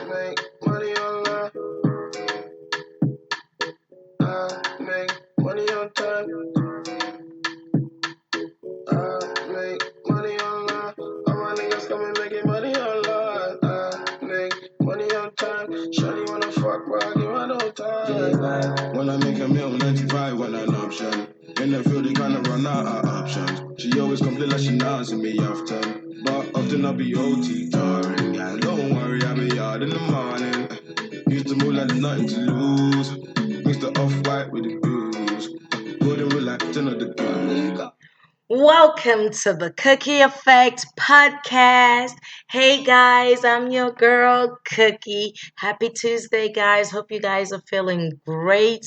make money online. I make money on time. I make money online. All my niggas coming making money online. I make money on time. Shawty wanna fuck, but I give her no time. When I make a meal, 95 when an option. In the field, they kinda run out of options. She always complain like she nods me often. But often I'll be OT tiring. Yeah, don't worry, I'll be out in the morning. Used to move like there's nothing to lose. Mix the off-white with the blues. Golden relax, turn up the gun. Welcome to the Cookie Effect podcast. Hey guys, I'm your girl Cookie. Happy Tuesday, guys. Hope you guys are feeling great.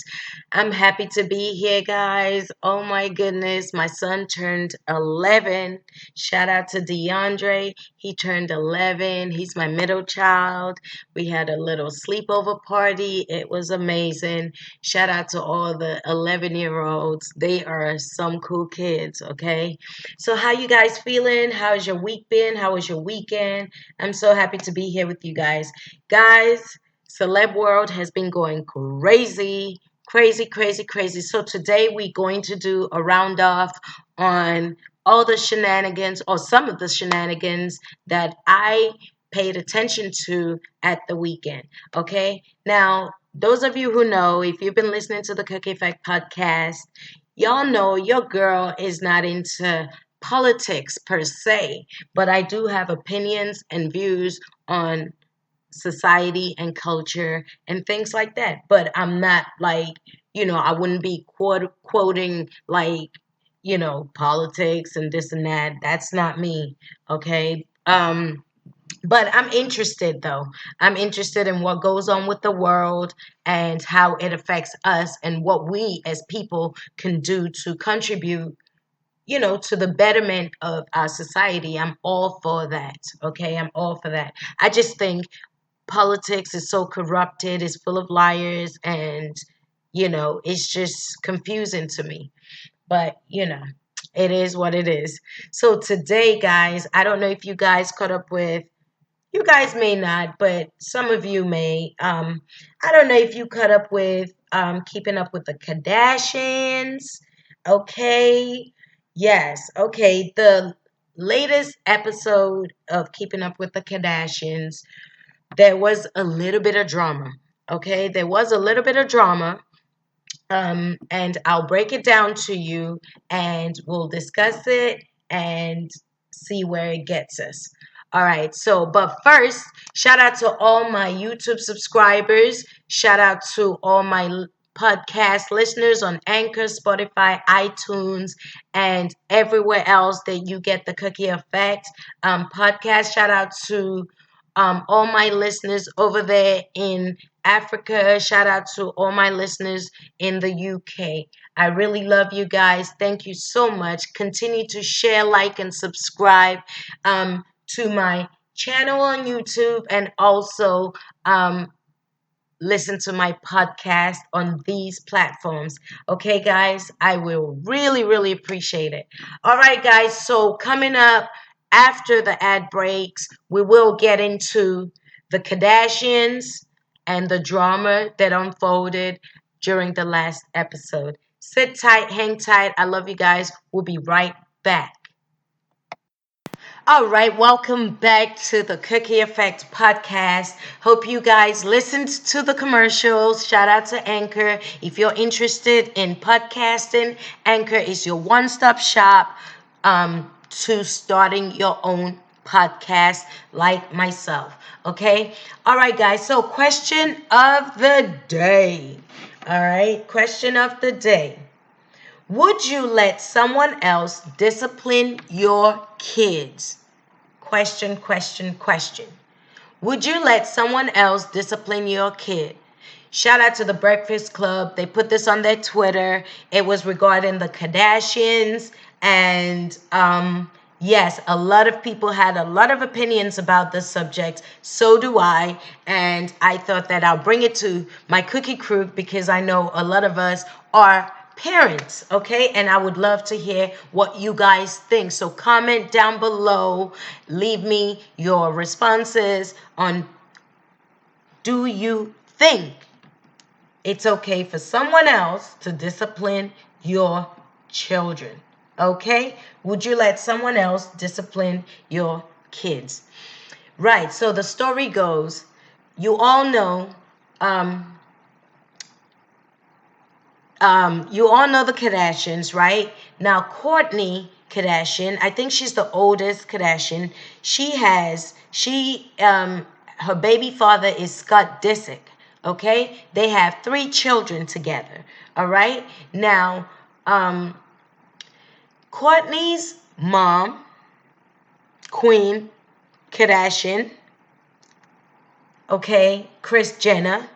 I'm happy to be here, guys. Oh my goodness, my son turned 11. Shout out to DeAndre. He turned 11. He's my middle child. We had a little sleepover party. It was amazing. Shout out to all the 11-year-olds. They are some cool kids, okay? So how you guys feeling? How's your week been? How was your weekend? I'm so happy to be here with you guys. Guys, celeb world has been going crazy, crazy, crazy, crazy. So today we're going to do a roundoff on all the shenanigans or some of the shenanigans that I paid attention to at the weekend. Okay? Now, those of you who know, if you've been listening to the Cookie Effect podcast, y'all know your girl is not into politics per se, but I do have opinions and views on society and culture and things like that. But I'm not like, I wouldn't be quoting like, politics and this and that. That's not me. Okay. But I'm interested though. I'm interested in what goes on with the world and how it affects us and what we as people can do to contribute, to the betterment of our society. I'm all for that. Okay. I'm all for that. I just think politics is so corrupted, it's full of liars, and, it's just confusing to me. But, it is what it is. So today, guys, I don't know if you guys caught up with you guys may not, but some of you may. I don't know if you caught up with keeping up with the Kardashians. Okay. Yes. Okay. The latest episode of Keeping Up with the Kardashians, there was a little bit of drama. Okay. There was a little bit of drama. And I'll break it down to you and we'll discuss it and see where it gets us. All right. So, but first, shout out to all my YouTube subscribers. Shout out to all my podcast listeners on Anchor, Spotify, iTunes, and everywhere else that you get the Cookie Effect podcast. Shout out to all my listeners over there in Africa. Shout out to all my listeners in the UK. I really love you guys. Thank you so much. Continue to share, like, and subscribe to my channel on YouTube and also listen to my podcast on these platforms. Okay, guys, I will really, really appreciate it. All right, guys, so coming up after the ad breaks, we will get into the Kardashians and the drama that unfolded during the last episode. Sit tight, hang tight. I love you guys. We'll be right back. All right, welcome back to the Cookie Effect podcast. Hope you guys listened to the commercials. Shout out to Anchor. If you're interested in podcasting, Anchor is your one-stop shop to starting your own podcast like myself. Okay? All right, guys. So, question of the day. All right, question of the day. Would you let someone else discipline your kids? Question, question, question. Would you let someone else discipline your kid? Shout out to the Breakfast Club. They put this on their Twitter. It was regarding the Kardashians. And yes, a lot of people had a lot of opinions about this subject. So do I. And I thought that I'll bring it to my cookie crew because I know a lot of us are parents, okay? And I would love to hear what you guys think. So comment down below, leave me your responses on do you think it's okay for someone else to discipline your children? Okay? Would you let someone else discipline your kids? Right. So the story goes, you all know, um, you all know the Kardashians, right? Now, Kourtney Kardashian, I think she's the oldest Kardashian. Her baby father is Scott Disick. Okay, they have 3 children together. All right. Now, Kourtney's mom, Queen Kardashian, okay, Kris Jenner,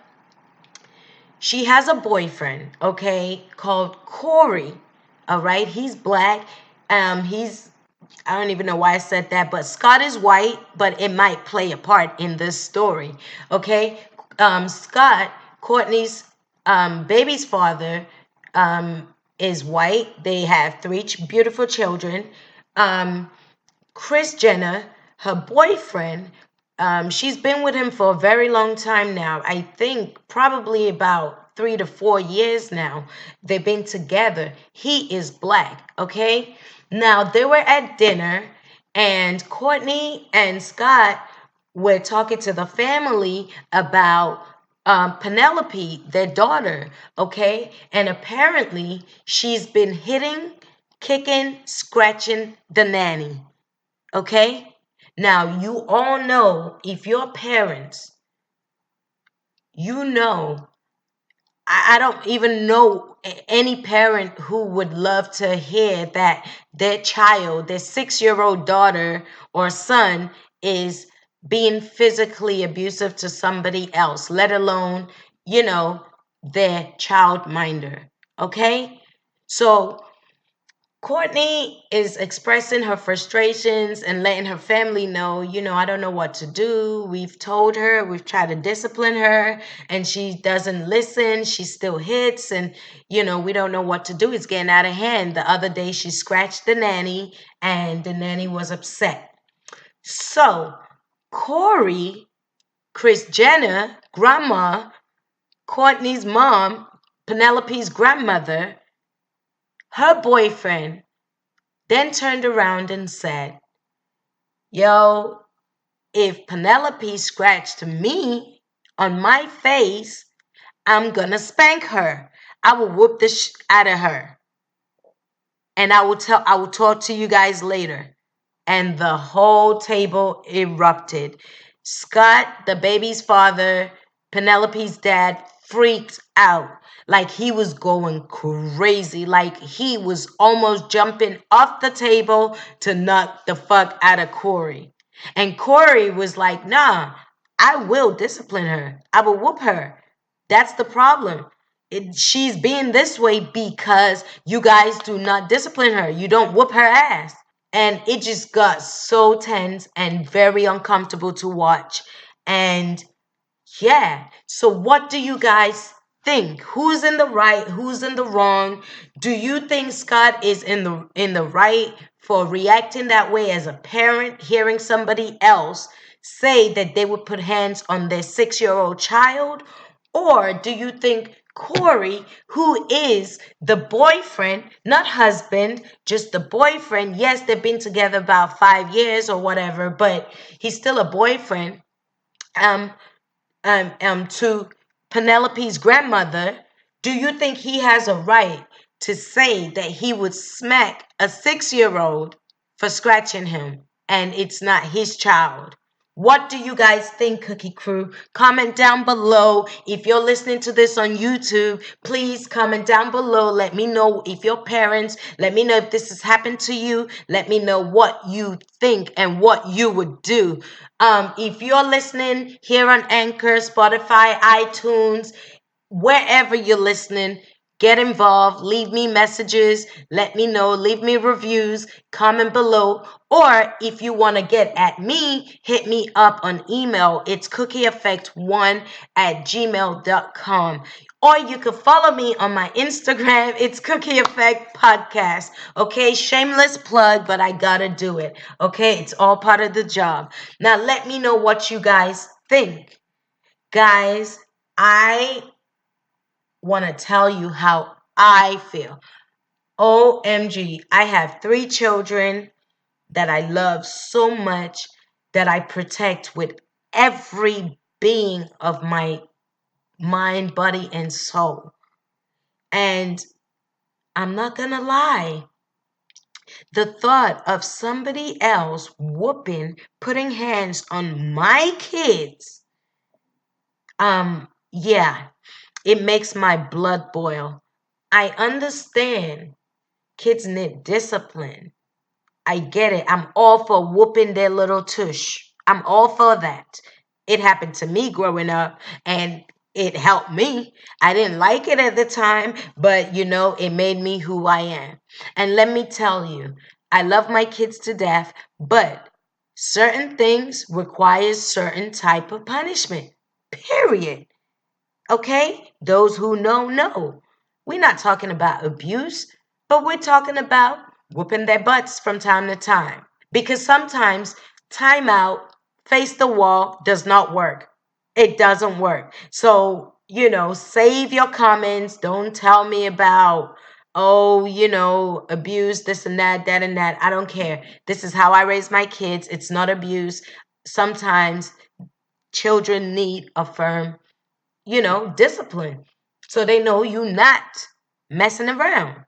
she has a boyfriend, okay, called Corey. All right, he's black. He's I don't even know why I said that, but Scott is white, but it might play a part in this story. Okay, Scott, Kourtney's baby's father, is white. They have 3 beautiful children. Kris Jenner, her boyfriend, she's been with him for a very long time now. I think probably about 3 to 4 years now. They've been together. He is black, okay? Now, they were at dinner, and Kourtney and Scott were talking to the family about Penelope, their daughter, okay? And apparently, she's been hitting, kicking, scratching the nanny. Okay? Now, you all know, if you're parents, you know, I don't even know any parent who would love to hear that their child, their 6-year-old daughter or son, is being physically abusive to somebody else, let alone, their child minder. Okay? So, Kourtney is expressing her frustrations and letting her family know, I don't know what to do. We've told her, we've tried to discipline her, and she doesn't listen. She still hits, and, we don't know what to do. It's getting out of hand. The other day, she scratched the nanny, and the nanny was upset. So, Corey, Kris Jenner, grandma, Kourtney's mom, Penelope's grandmother, her boyfriend, then turned around and said, yo, if Penelope scratched me on my face, I'm gonna spank her. I will whoop the out of her. And I will talk to you guys later. And the whole table erupted. Scott, the baby's father, Penelope's dad, freaked out. Like he was going crazy. Like he was almost jumping off the table to knock the fuck out of Corey. And Corey was like, nah, I will discipline her. I will whoop her. That's the problem. She's being this way because you guys do not discipline her. You don't whoop her ass. And it just got so tense and very uncomfortable to watch. And yeah, so what do you guys think? Who's in the right? Who's in the wrong? Do you think Scott is in the right for reacting that way as a parent, hearing somebody else say that they would put hands on their 6-year-old child? Or do you think Corey, who is the boyfriend, not husband, just the boyfriend? Yes, they've been together about 5 years or whatever, but he's still a boyfriend. Um, to Penelope's grandmother, do you think he has a right to say that he would smack a 6-year-old for scratching him and it's not his child? What do you guys think, Cookie Crew? Comment down below. If you're listening to this on YouTube, please comment down below. Let me know if you're parents. Let me know if this has happened to you. Let me know what you think and what you would do. If you're listening here on Anchor, Spotify, iTunes, wherever you're listening, get involved. Leave me messages. Let me know. Leave me reviews. Comment below. Or if you want to get at me, hit me up on email. It's cookieeffect1@gmail.com. Or you can follow me on my Instagram. It's Cookie Effect Podcast. Okay, shameless plug, but I gotta do it. Okay, it's all part of the job. Now let me know what you guys think. Guys, I want to tell you how I feel. OMG, I have 3 children that I love so much, that I protect with every being of my mind, body, and soul. And I'm not gonna lie, the thought of somebody else whooping, putting hands on my kids, yeah, it makes my blood boil. I understand kids need discipline. I get it. I'm all for whooping their little tush. I'm all for that. It happened to me growing up, and it helped me. I didn't like it at the time, but it made me who I am. And let me tell you, I love my kids to death, but certain things require certain type of punishment. Period. Okay? Those who know. We're not talking about abuse, but we're talking about whooping their butts from time to time. Because sometimes timeout, face the wall does not work. It doesn't work. So, save your comments. Don't tell me about, oh, abuse, this and that and that. I don't care. This is how I raise my kids. It's not abuse. Sometimes children need a firm discipline. So they know you not messing around.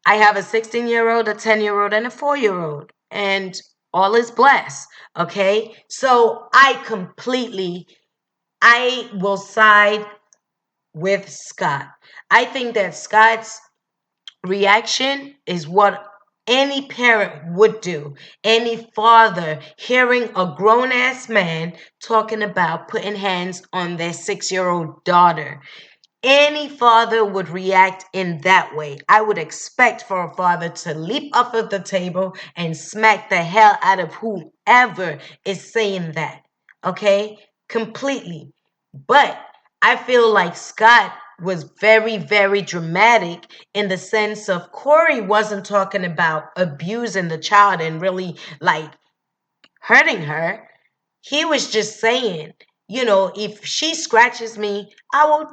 I have a 16-year-old, a 10-year-old, and a 4-year-old, and all is blessed. Okay. So I will side with Scott. I think that Scott's reaction is what any parent would do. Any father hearing a grown ass man talking about putting hands on their 6-year-old daughter. Any father would react in that way. I would expect for a father to leap off of the table and smack the hell out of whoever is saying that. Okay? Completely. But I feel like Scott was very, very dramatic in the sense of Corey wasn't talking about abusing the child and really like hurting her. He was just saying, if she scratches me, I will,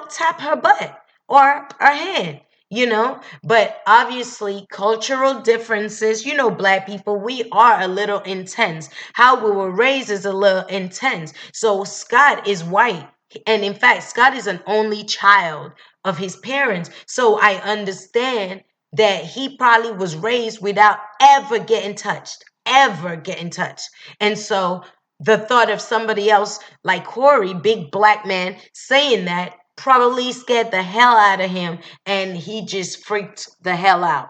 tap her butt or her hand, But obviously, cultural differences, Black people, we are a little intense. How we were raised is a little intense. So Scott is white. And in fact, Scott is an only child of his parents. So I understand that he probably was raised without ever getting touched. And so the thought of somebody else like Corey, big black man, saying that probably scared the hell out of him, and he just freaked the hell out.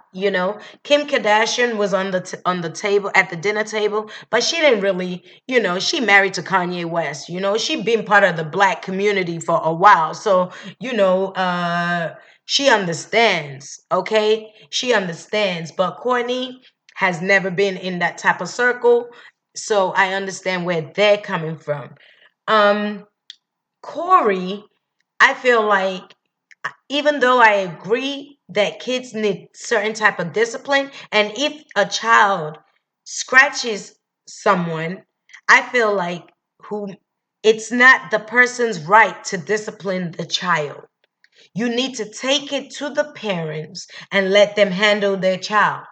Kim Kardashian was on the table at the dinner table, but she didn't really, she married to Kanye West. She been part of the black community for a while, so she understands. Okay, she understands. But Courtney has never been in that type of circle, so I understand where they're coming from. Um, Corey, I feel like even though I agree that kids need certain type of discipline, and if a child scratches someone, I feel like who it's not the person's right to discipline the child. You need to take it to the parents and let them handle their child.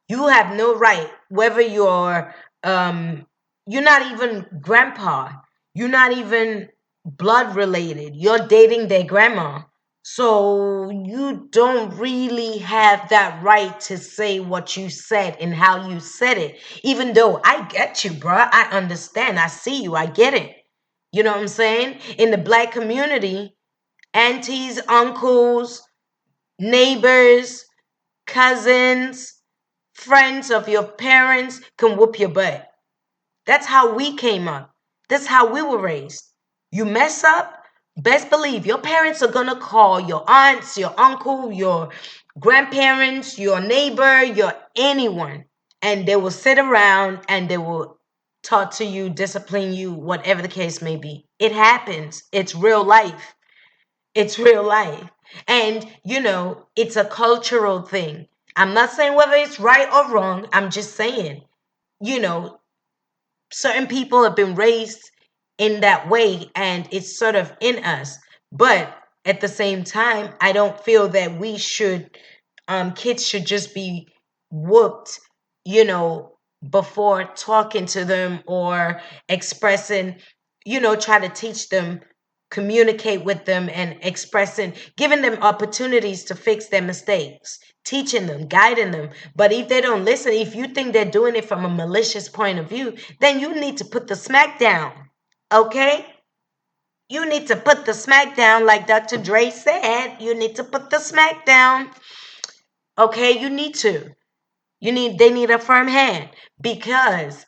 You have no right, whether um you're not even grandpa, you're not even blood related, you're dating their grandma. So you don't really have that right to say what you said and how you said it. Even though I get you, bruh. I understand. I see you. I get it. You know what I'm saying? In the black community, aunties, uncles, neighbors, cousins, friends of your parents can whoop your butt. That's how we came up. That's how we were raised. You mess up, best believe your parents are gonna call your aunts, your uncle, your grandparents, your neighbor, your anyone. And they will sit around and they will talk to you, discipline you, whatever the case may be. It happens. It's real life. It's real life. And, it's a cultural thing. I'm not saying whether it's right or wrong. I'm just saying, you know, certain people have been raised in that way, and it's sort of in us. But at the same time, I don't feel that we should kids should just be whooped, you know, before talking to them or expressing, try to teach them, communicate with them, and expressing, giving them opportunities to fix their mistakes, teaching them, guiding them. But if they don't listen, if you think they're doing it from a malicious point of view, then you need to put the smack down. Okay? You need to put the smack down, like Dr. Dre said. You need to put the smack down. Okay, you need to. They need a firm hand, because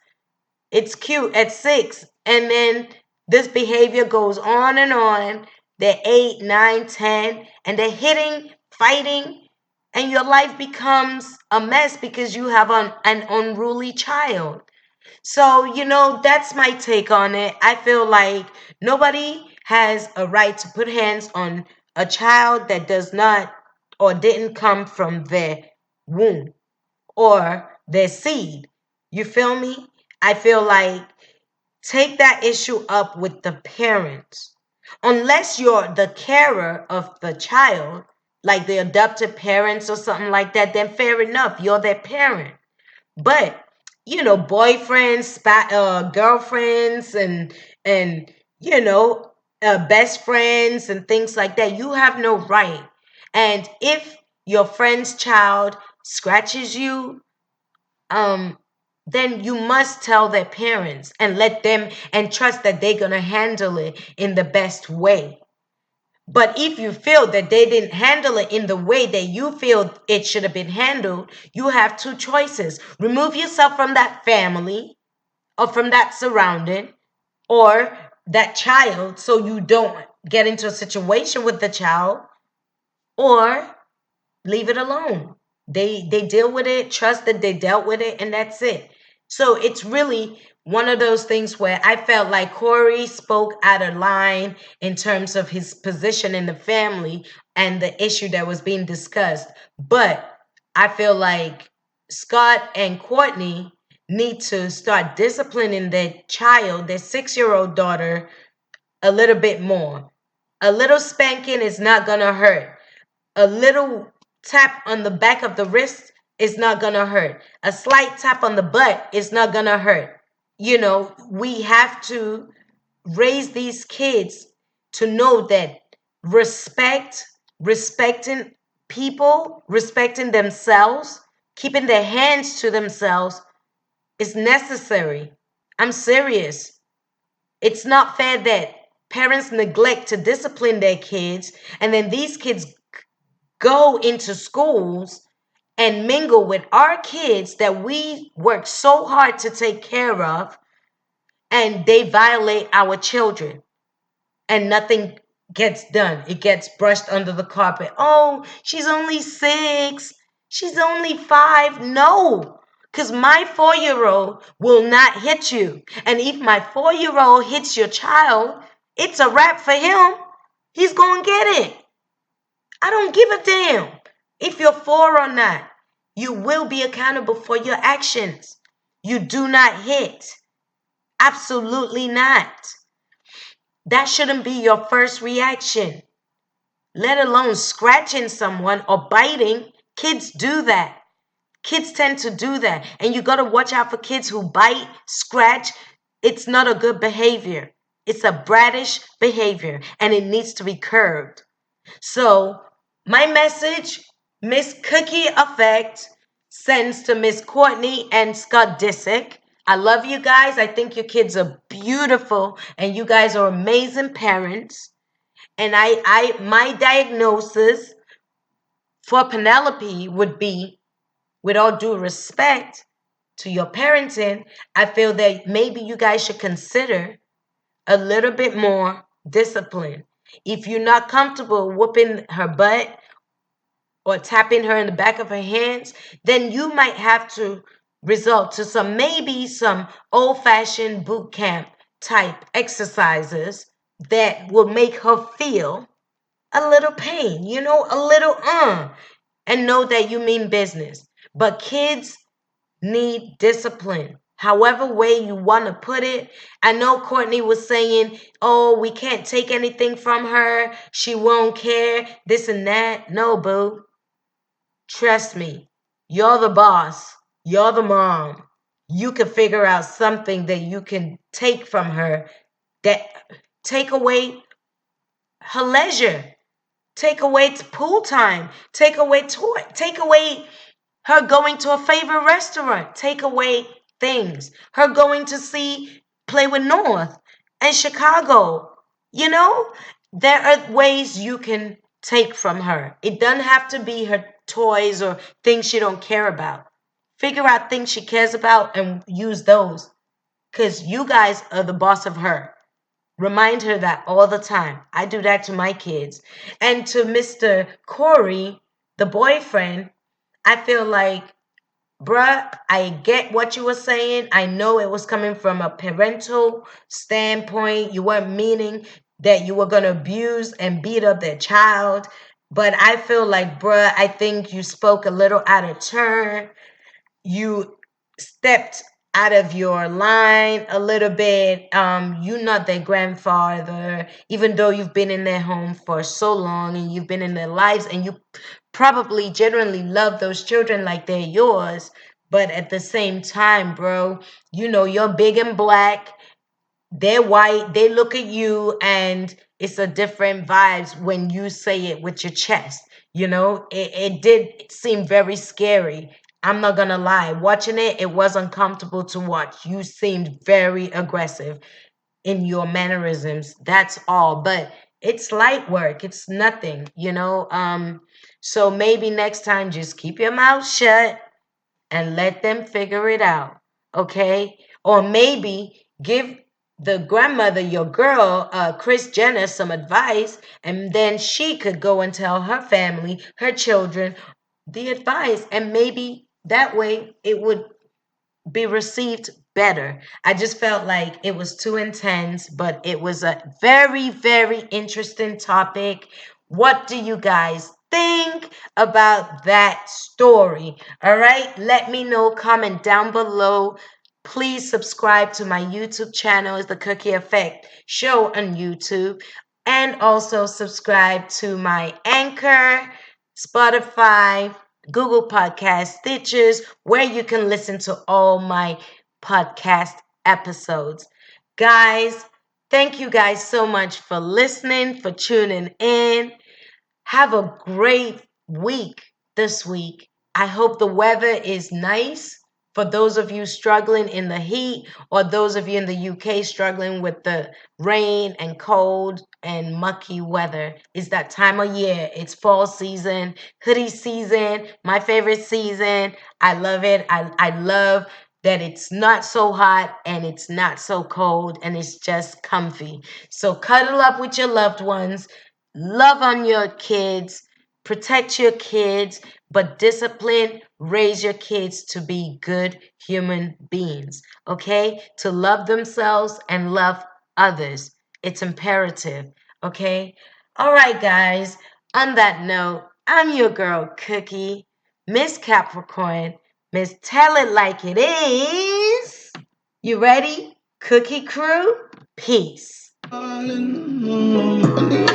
it's cute at 6, and then this behavior goes on and on. They're 8, 9, 10, and they're hitting, fighting, and your life becomes a mess because you have an unruly child. So, that's my take on it. I feel like nobody has a right to put hands on a child that does not or didn't come from their womb or their seed. You feel me? I feel like take that issue up with the parents. Unless you're the carer of the child, like the adopted parents or something like that, then fair enough, you're their parent. But boyfriends, girlfriends, and you know, best friends and things like that, you have no right. And if your friend's child scratches you, um, then you must tell their parents and let them and trust that they're gonna handle it in the best way. But if you feel that they didn't handle it in the way that you feel it should have been handled, you have two choices. Remove yourself from that family or from that surrounding or that child so you don't get into a situation with the child, or leave it alone. They deal with it, trust that they dealt with it, and that's it. So it's really one of those things where I felt like Corey spoke out of line in terms of his position in the family and the issue that was being discussed. But I feel like Scott and Courtney need to start disciplining their child, their 6-year-old daughter, a little bit more. A little spanking is not gonna hurt. A little tap on the back of the wrist is not gonna hurt. A slight tap on the butt is not gonna hurt. We have to raise these kids to know that respecting people, respecting themselves, keeping their hands to themselves is necessary. I'm serious. It's not fair that parents neglect to discipline their kids, and then these kids go into schools and mingle with our kids that we work so hard to take care of, and they violate our children, and nothing gets done. It gets brushed under the carpet. Oh, she's only 6. She's only 5. No, because my 4-year-old will not hit you. And if my 4-year-old hits your child, it's a wrap for him. He's going to get it. I don't give a damn if you're 4 or not. You will be accountable for your actions. You do not hit. Absolutely not. That shouldn't be your first reaction, let alone scratching someone or biting. Kids do that. Kids tend to do that. And you got to watch out for kids who bite, scratch. It's not a good behavior. It's a bratish behavior, and it needs to be curbed. So, my message, Miss Cookie Effect, sends to Miss Courtney and Scott Disick. I love you guys. I think your kids are beautiful, and you guys are amazing parents. And my diagnosis for Penelope would be, with all due respect to your parenting, I feel that maybe you guys should consider a little bit more discipline. If you're not comfortable whooping her butt or tapping her in the back of her hands, then you might have to resort to some old-fashioned boot camp type exercises that will make her feel a little pain, a little and know that you mean business. But kids need discipline. however way you want to put it. I know Courtney was saying, oh, we can't take anything from her. She won't care, this and that. No, boo. Trust me. You're the boss. You're the mom. You can figure out something that you can take from her, that take away her leisure, take away pool time, take away toy, take away her going to a favorite restaurant, take away things, her going to see Play with North and Chicago. You know, there are ways you can take from her. It doesn't have to be her toys or things she don't care about. Figure out things she cares about and use those, because you guys are the boss of her. Remind her that all the time. I do that to my kids. And to Mr. Corey, the boyfriend, I feel like, bruh, I get what you were saying. I know it was coming from a parental standpoint. You weren't meaning that you were going to abuse and beat up their child. But I feel like, bruh, I think you spoke a little out of turn. You stepped out of your line a little bit. You're not their grandfather, even though you've been in their home for so long and you've been in their lives, and you probably genuinely love those children like they're yours. But at the same time, bro, you're big and black, they're white, they look at you, and it's a different vibes when you say it with your chest. It did seem very scary. I'm not gonna lie, watching it was uncomfortable to watch. You seemed very aggressive in your mannerisms, that's all. But it's light work, it's nothing. So maybe next time just keep your mouth shut and let them figure it out, okay? Or maybe give the grandmother, your girl, Kris Jenner, some advice, and then she could go and tell her family, her children, the advice, and maybe that way it would be received better. I just felt like it was too intense, but it was a very, very interesting topic. What do you guys think about that story? All right, let me know, comment down below. Please subscribe to my YouTube channel. It's the Cookie Effect Show on YouTube. And also subscribe to my Anchor, Spotify, Google Podcast, Stitches, where you can listen to all my podcast episodes. Guys, thank you guys so much for listening, for tuning in. Have a great week this week. I hope the weather is nice for those of you struggling in the heat, or those of you in the UK struggling with the rain and cold and mucky weather. It's that time of year. It's fall season, hoodie season, my favorite season. I love it. I love that it's not so hot and it's not so cold and it's just comfy. So cuddle up with your loved ones. Love on your kids, protect your kids, but discipline, raise your kids to be good human beings, okay? To love themselves and love others. It's imperative, okay? All right, guys. On that note, I'm your girl, Cookie, Miss Capricorn, Miss Tell It Like It Is. You ready, Cookie Crew? Peace.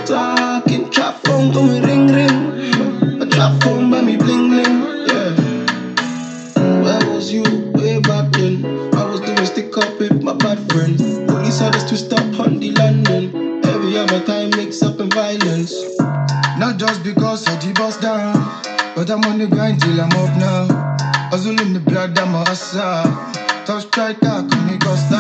Talking, trap phone going ring ring. A trap phone by me bling bling. Yeah. Where was you way back when? I was doing stick up with my bad friends. Police had us to stop on the London. Every other time mix up in violence. Not just because I G-bust down, but I'm on the grind till I'm up now. Hustle in the blood, I'm a hustler. Tough striker, come me costa.